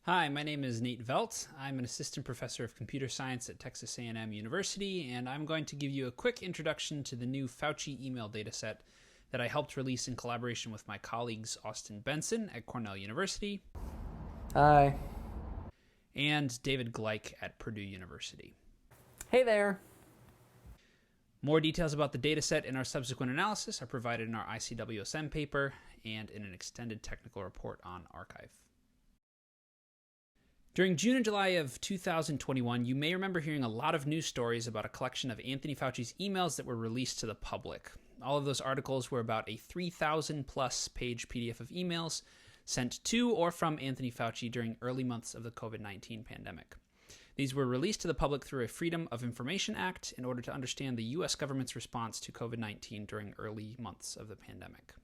Hi, my name is Nate Veldt. I'm an assistant professor of computer science at Texas A&M University, and I'm going to give you a quick introduction to the new Fauci email dataset that I helped release in collaboration with my colleagues Austin Benson at Cornell University. Hi. And David Gleich at Purdue University. Hey there. More details about the dataset and our subsequent analysis are provided in our ICWSM paper and in an extended technical report on arXiv. During June and July of 2021, you may remember hearing a lot of news stories about a collection of Anthony Fauci's emails that were released to the public. All of those articles were about a 3,000 plus page PDF of emails sent to or from Anthony Fauci during early months of the COVID-19 pandemic. These were released to the public through a Freedom of Information Act in order to understand the U.S. government's response to COVID-19 during early months of the pandemic.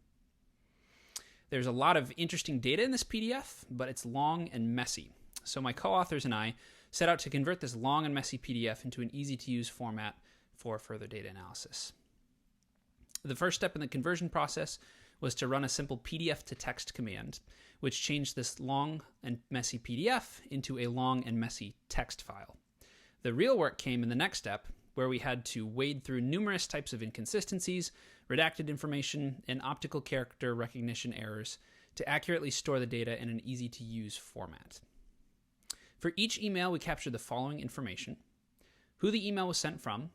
There's a lot of interesting data in this PDF, but it's long and messy. So my co-authors and I set out to convert this long and messy PDF into an easy-to-use format for further data analysis. The first step in the conversion process was to run a simple PDF to text command, which changed this long and messy PDF into a long and messy text file. The real work came in the next step, where we had to wade through numerous types of inconsistencies, redacted information, and optical character recognition errors to accurately store the data in an easy-to-use format. For each email, we captured the following information: who the email was sent from,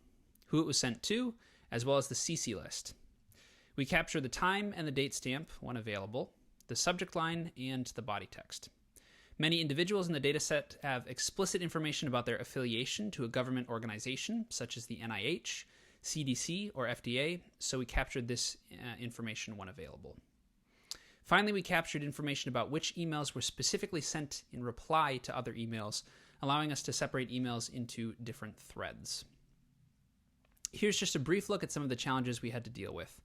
who it was sent to, as well as the CC list. We captured the time and the date stamp when available, the subject line, and the body text. Many individuals in the dataset have explicit information about their affiliation to a government organization, such as the NIH, CDC, or FDA, so we captured this information when available. Finally, we captured information about which emails were specifically sent in reply to other emails, allowing us to separate emails into different threads. Here's just a brief look at some of the challenges we had to deal with.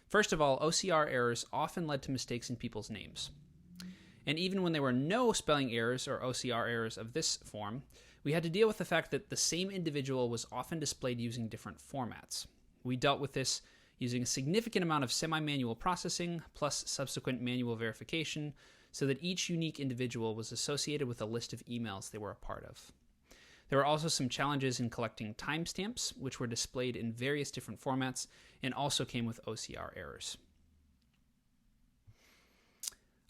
First of all, OCR errors often led to mistakes in people's names. And even when there were no spelling errors or OCR errors of this form, we had to deal with the fact that the same individual was often displayed using different formats. We dealt with this using a significant amount of semi-manual processing plus subsequent manual verification so that each unique individual was associated with a list of emails they were a part of. There were also some challenges in collecting timestamps, which were displayed in various different formats and also came with OCR errors.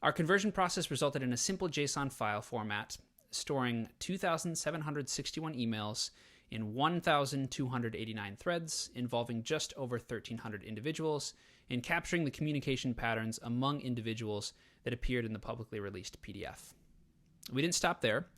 Our conversion process resulted in a simple JSON file format storing 2,761 emails in 1,289 threads involving just over 1,300 individuals and capturing the communication patterns among individuals that appeared in the publicly released PDF. We didn't stop there.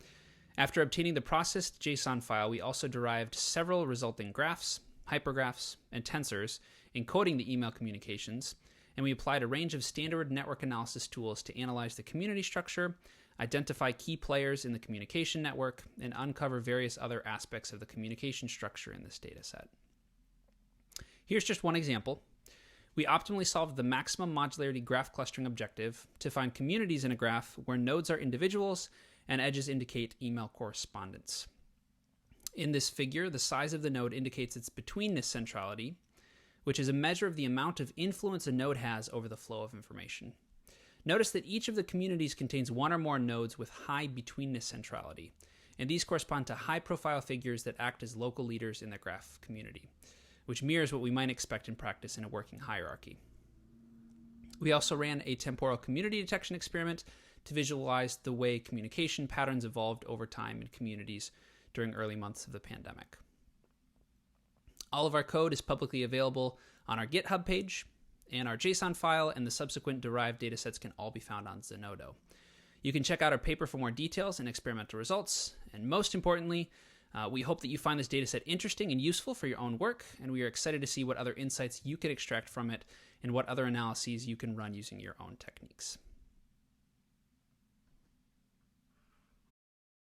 After obtaining the processed JSON file, we also derived several resulting graphs, hypergraphs, and tensors encoding the email communications, and we applied a range of standard network analysis tools to analyze the community structure, identify key players in the communication network, and uncover various other aspects of the communication structure in this dataset. Here's just one example. We optimally solved the maximum modularity graph clustering objective to find communities in a graph where nodes are individuals and edges indicate email correspondence. In this figure, the size of the node indicates its betweenness centrality, which is a measure of the amount of influence a node has over the flow of information. Notice that each of the communities contains one or more nodes with high betweenness centrality, and these correspond to high-profile figures that act as local leaders in the graph community, which mirrors what we might expect in practice in a working hierarchy. We also ran a temporal community detection experiment to visualize the way communication patterns evolved over time in communities during early months of the pandemic. All of our code is publicly available on our GitHub page, and our JSON file and the subsequent derived datasets can all be found on Zenodo. You can check out our paper for more details and experimental results, and most importantly, we hope that you find this dataset interesting and useful for your own work, and we are excited to see what other insights you can extract from it and what other analyses you can run using your own techniques.